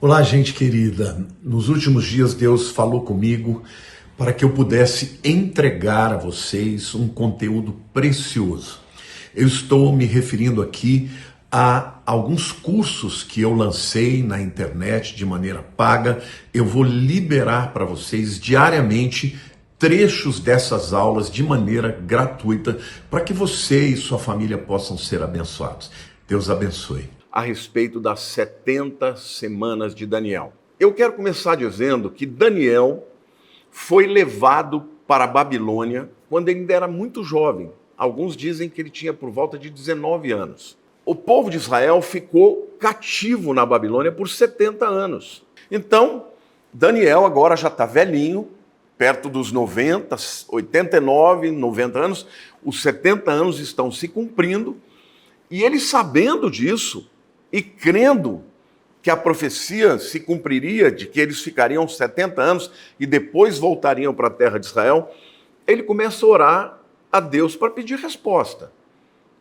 Olá, gente querida. Nos últimos dias, Deus falou comigo para que eu pudesse entregar a vocês um conteúdo precioso. Eu estou me referindo aqui a alguns cursos que eu lancei na internet de maneira paga. Eu vou liberar para vocês diariamente trechos dessas aulas de maneira gratuita para que você e sua família possam ser abençoados. Deus abençoe. A respeito das 70 semanas de Daniel. Eu quero começar dizendo que Daniel foi levado para a Babilônia quando ele ainda era muito jovem. Alguns dizem que ele tinha por volta de 19 anos. O povo de Israel ficou cativo na Babilônia por 70 anos. Então, Daniel agora já está velhinho, perto dos 90, 89, 90 anos. Os 70 anos estão se cumprindo. E ele, sabendo disso e crendo que a profecia se cumpriria de que eles ficariam 70 anos e depois voltariam para a terra de Israel, ele começa a orar a Deus para pedir resposta.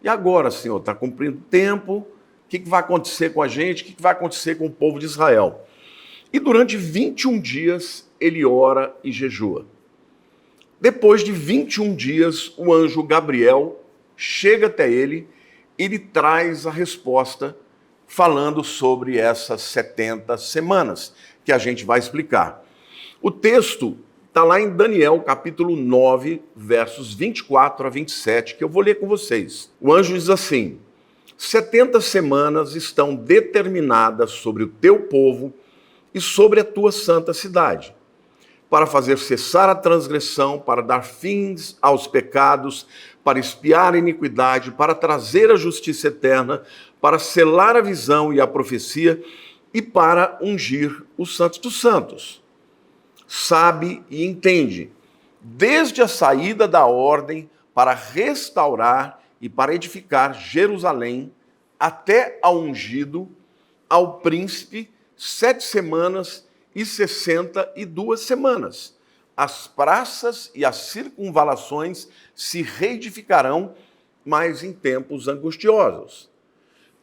E agora, Senhor, está cumprindo o tempo, o que vai acontecer com a gente, o que vai acontecer com o povo de Israel? E durante 21 dias ele ora e jejua. Depois de 21 dias, o anjo Gabriel chega até ele e lhe traz a resposta falando sobre essas 70 semanas, que a gente vai explicar. O texto está lá em Daniel, capítulo 9, versos 24 a 27, que eu vou ler com vocês. O anjo diz assim: 70 semanas estão determinadas sobre o teu povo e sobre a tua santa cidade, para fazer cessar a transgressão, para dar fins aos pecados, para expiar a iniquidade, para trazer a justiça eterna, para selar a visão e a profecia e para ungir os santos dos santos. Sabe e entende, desde a saída da ordem para restaurar e para edificar Jerusalém, até ao ungido, ao príncipe, 7 semanas e 62 semanas. As praças e as circunvalações se reedificarão, mas em tempos angustiosos.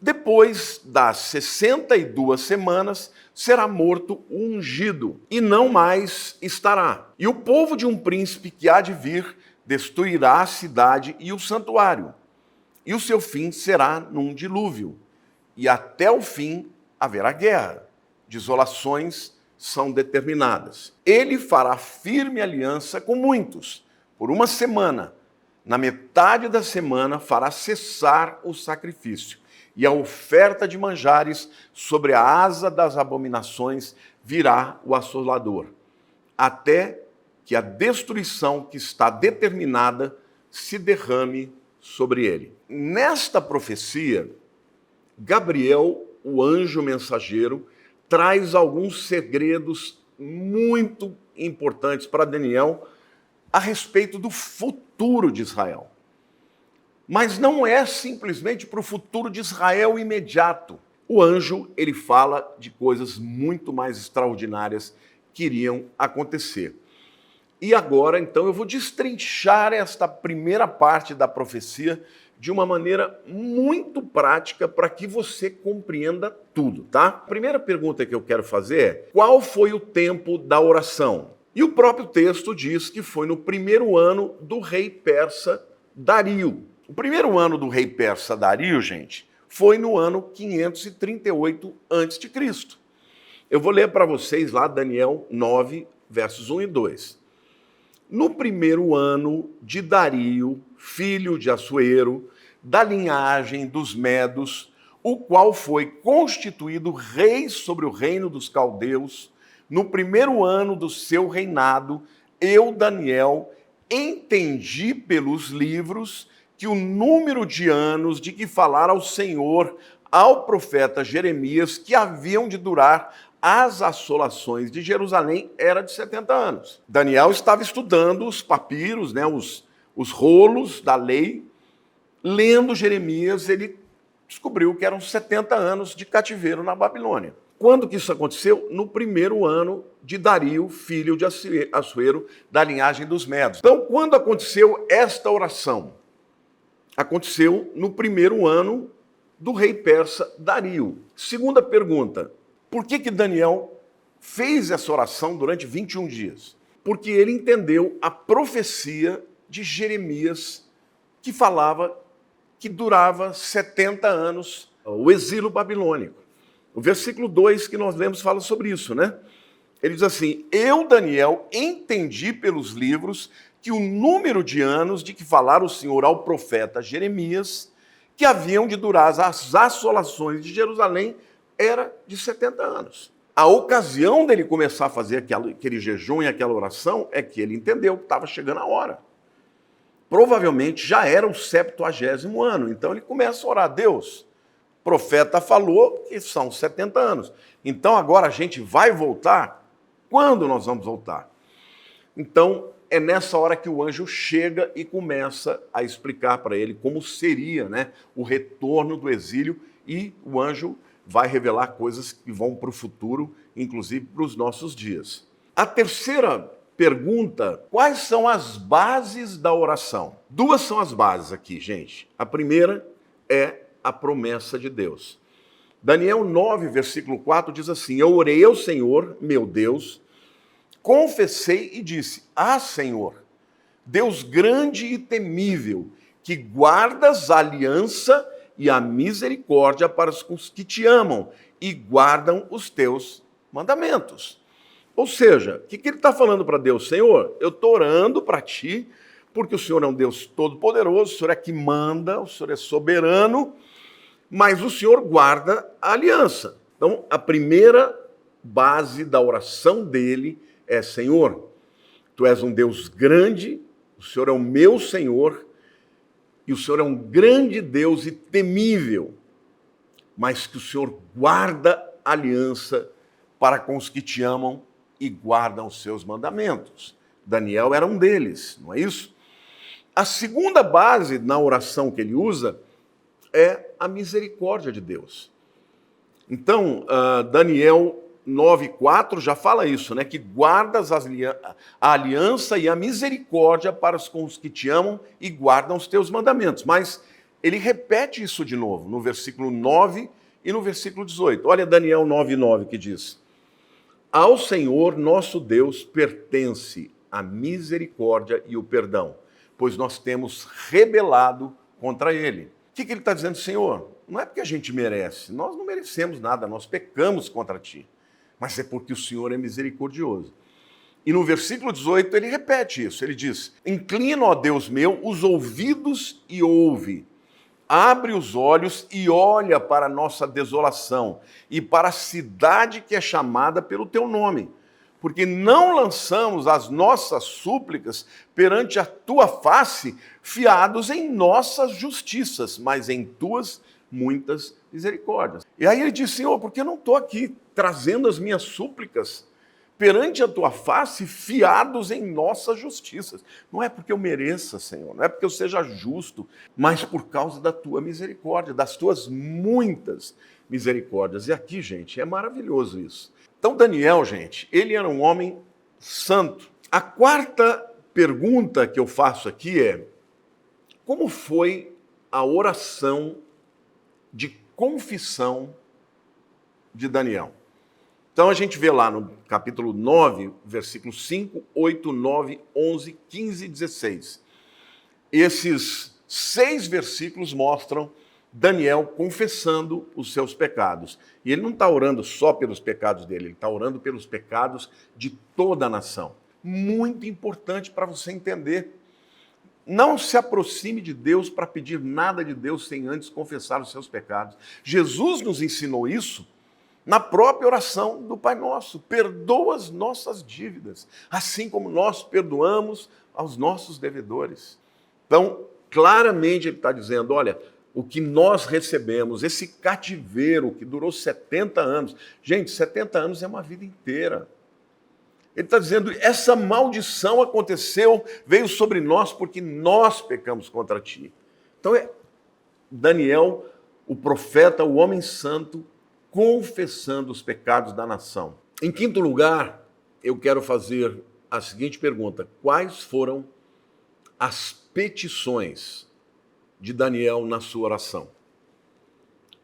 Depois das 62 semanas, será morto o ungido, e não mais estará. E o povo de um príncipe que há de vir destruirá a cidade e o santuário, e o seu fim será num dilúvio, e até o fim haverá guerra. Desolações são determinadas. Ele fará firme aliança com muitos, por uma semana. Na metade da semana fará cessar o sacrifício, e a oferta de manjares sobre a asa das abominações virá o assolador, até que a destruição que está determinada se derrame sobre ele. Nesta profecia, Gabriel, o anjo mensageiro, traz alguns segredos muito importantes para Daniel a respeito do futuro de Israel. Mas não é simplesmente para o futuro de Israel imediato. O anjo, ele fala de coisas muito mais extraordinárias que iriam acontecer. E agora, então, eu vou destrinchar esta primeira parte da profecia de uma maneira muito prática para que você compreenda tudo, tá? A primeira pergunta que eu quero fazer é: qual foi o tempo da oração? E o próprio texto diz que foi no primeiro ano do rei persa Dario. O primeiro ano do rei persa Dario, gente, foi no ano 538 a.C. Eu vou ler para vocês lá Daniel 9, versos 1 e 2. No primeiro ano de Dario, filho de Assuero, da linhagem dos Medos, o qual foi constituído rei sobre o reino dos caldeus, no primeiro ano do seu reinado, eu, Daniel, entendi pelos livros que o número de anos de que falara o Senhor ao profeta Jeremias, que haviam de durar as assolações de Jerusalém, era de 70 anos. Daniel estava estudando os papiros, os rolos da lei. Lendo Jeremias, ele descobriu que eram 70 anos de cativeiro na Babilônia. Quando que isso aconteceu? No primeiro ano de Dario, filho de Assuero, da linhagem dos Medos. Então, quando aconteceu esta oração? Aconteceu no primeiro ano do rei persa Dario. Segunda pergunta: Por que Daniel fez essa oração durante 21 dias? Porque ele entendeu a profecia de Jeremias, que falava que durava 70 anos o exílio babilônico. O versículo 2 que nós lemos fala sobre isso, né? Ele diz assim: eu, Daniel, entendi pelos livros que o número de anos de que falara o Senhor ao profeta Jeremias, que haviam de durar as assolações de Jerusalém, era de 70 anos. A ocasião dele começar a fazer aquele jejum e aquela oração é que ele entendeu que estava chegando a hora. Provavelmente já era o 70º ano, então ele começa a orar: Deus, o profeta falou que são 70 anos, então agora a gente vai voltar? Quando nós vamos voltar? Então é nessa hora que o anjo chega e começa a explicar para ele como seria, né, o retorno do exílio, e o anjo vai revelar coisas que vão para o futuro, inclusive para os nossos dias. A terceira pergunta: quais são as bases da oração? Duas são as bases aqui, gente. A primeira é a promessa de Deus. Daniel 9, versículo 4 diz assim: eu orei ao Senhor, meu Deus, confessei e disse: ah, Senhor, Deus grande e temível, que guardas a aliança e a misericórdia para os que te amam e guardam os teus mandamentos. Ou seja, o que ele está falando para Deus? Senhor, eu estou orando para ti, porque o Senhor é um Deus todo-poderoso, o Senhor é que manda, o Senhor é soberano, mas o Senhor guarda a aliança. Então, a primeira base da oração dele é: Senhor, tu és um Deus grande, o Senhor é o meu Senhor, e o Senhor é um grande Deus e temível, mas que o Senhor guarda a aliança para com os que te amam e guardam os seus mandamentos. Daniel era um deles, não é isso? A segunda base na oração que ele usa é a misericórdia de Deus. Então, Daniel 9,4 já fala isso, né? Que guardas a aliança e a misericórdia para com os que te amam e guardam os teus mandamentos. Mas ele repete isso de novo, no versículo 9 e no versículo 18. Olha Daniel 9,9 que diz: ao Senhor nosso Deus pertence a misericórdia e o perdão, pois nós temos rebelado contra ele. O que ele está dizendo? Senhor, não é porque a gente merece, nós não merecemos nada, nós pecamos contra ti, mas é porque o Senhor é misericordioso. E no versículo 18 ele repete isso, ele diz: inclina, ó Deus meu, os ouvidos e ouve, abre os olhos e olha para a nossa desolação e para a cidade que é chamada pelo teu nome, porque não lançamos as nossas súplicas perante a tua face, fiados em nossas justiças, mas em tuas muitas misericórdias. E aí ele diz: Senhor, porque eu não estou aqui trazendo as minhas súplicas perante a tua face, fiados em nossas justiças. Não é porque eu mereça, Senhor, não é porque eu seja justo, mas por causa da tua misericórdia, das tuas muitas misericórdias. E aqui, gente, é maravilhoso isso. Então, Daniel, gente, ele era um homem santo. A quarta pergunta que eu faço aqui é: como foi a oração de confissão de Daniel? Então a gente vê lá no capítulo 9, versículos 5, 8, 9, 11, 15 e 16. Esses 6 versículos mostram Daniel confessando os seus pecados. E ele não está orando só pelos pecados dele, ele está orando pelos pecados de toda a nação. Muito importante para você entender. Não se aproxime de Deus para pedir nada de Deus sem antes confessar os seus pecados. Jesus nos ensinou isso na própria oração do Pai Nosso: perdoa as nossas dívidas, assim como nós perdoamos aos nossos devedores. Então, claramente ele está dizendo: olha, o que nós recebemos, esse cativeiro que durou 70 anos, gente, 70 anos é uma vida inteira. Ele está dizendo: essa maldição aconteceu, veio sobre nós porque nós pecamos contra ti. Então é Daniel, o profeta, o homem santo, confessando os pecados da nação. Em quinto lugar, eu quero fazer a seguinte pergunta: quais foram as petições de Daniel na sua oração?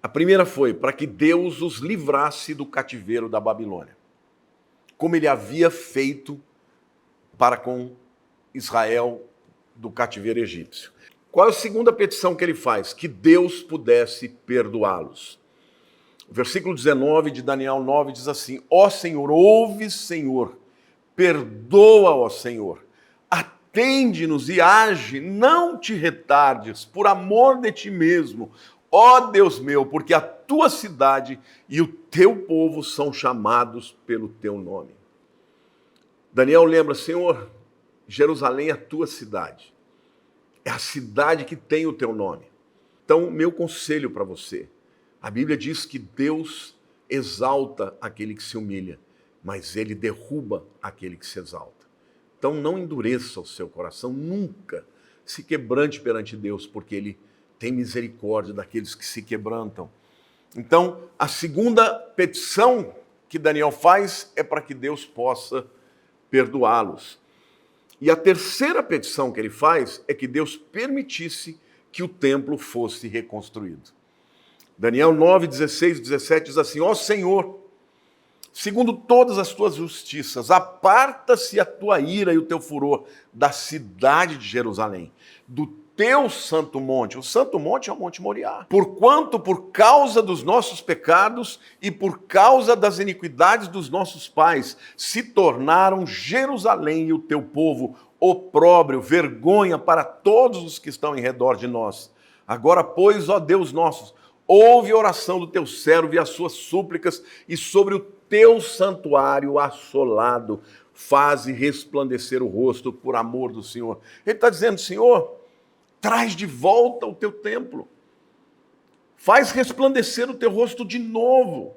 A primeira foi para que Deus os livrasse do cativeiro da Babilônia, como ele havia feito para com Israel do cativeiro egípcio. Qual é a segunda petição que ele faz? Que Deus pudesse perdoá-los. O versículo 19 de Daniel 9 diz assim: ó Senhor, ouve, Senhor, perdoa, ó Senhor, atende-nos e age, não te retardes, por amor de ti mesmo, ó Deus meu, porque a tua cidade e o teu povo são chamados pelo teu nome. Daniel lembra: Senhor, Jerusalém é a tua cidade, é a cidade que tem o teu nome. Então, meu conselho para você, a Bíblia diz que Deus exalta aquele que se humilha, mas ele derruba aquele que se exalta. Então não endureça o seu coração, nunca se quebrante perante Deus, porque ele tem misericórdia daqueles que se quebrantam. Então, a segunda petição que Daniel faz é para que Deus possa perdoá-los. E a terceira petição que ele faz é que Deus permitisse que o templo fosse reconstruído. Daniel 9, 16 e 17 diz assim: ó Senhor, segundo todas as tuas justiças, aparta-se a tua ira e o teu furor da cidade de Jerusalém, do teu santo monte. O santo monte é o Monte Moriá. Porquanto, por causa dos nossos pecados e por causa das iniquidades dos nossos pais, se tornaram Jerusalém e o teu povo opróbrio, vergonha para todos os que estão em redor de nós. Agora, pois, ó Deus nosso, ouve a oração do teu servo e as suas súplicas, e sobre o teu santuário assolado faze resplandecer o rosto por amor do Senhor. Ele está dizendo: Senhor, traz de volta o teu templo. Faz resplandecer o teu rosto de novo.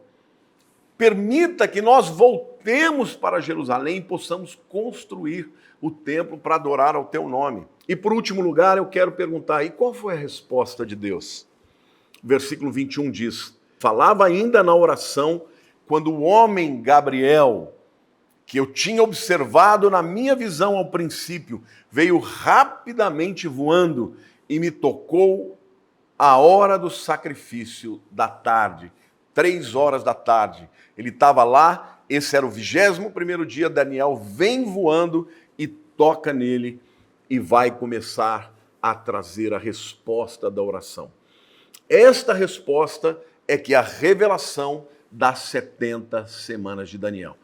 Permita que nós voltemos para Jerusalém e possamos construir o templo para adorar ao teu nome. E por último lugar, eu quero perguntar: e qual foi a resposta de Deus? Versículo 21 diz: falava ainda na oração, quando o homem Gabriel, que eu tinha observado na minha visão ao princípio, veio rapidamente voando e me tocou a hora do sacrifício da tarde, 3 horas da tarde. Ele estava lá, esse era o 21º dia, Daniel vem voando e toca nele e vai começar a trazer a resposta da oração. Esta resposta é que é a revelação das 70 semanas de Daniel.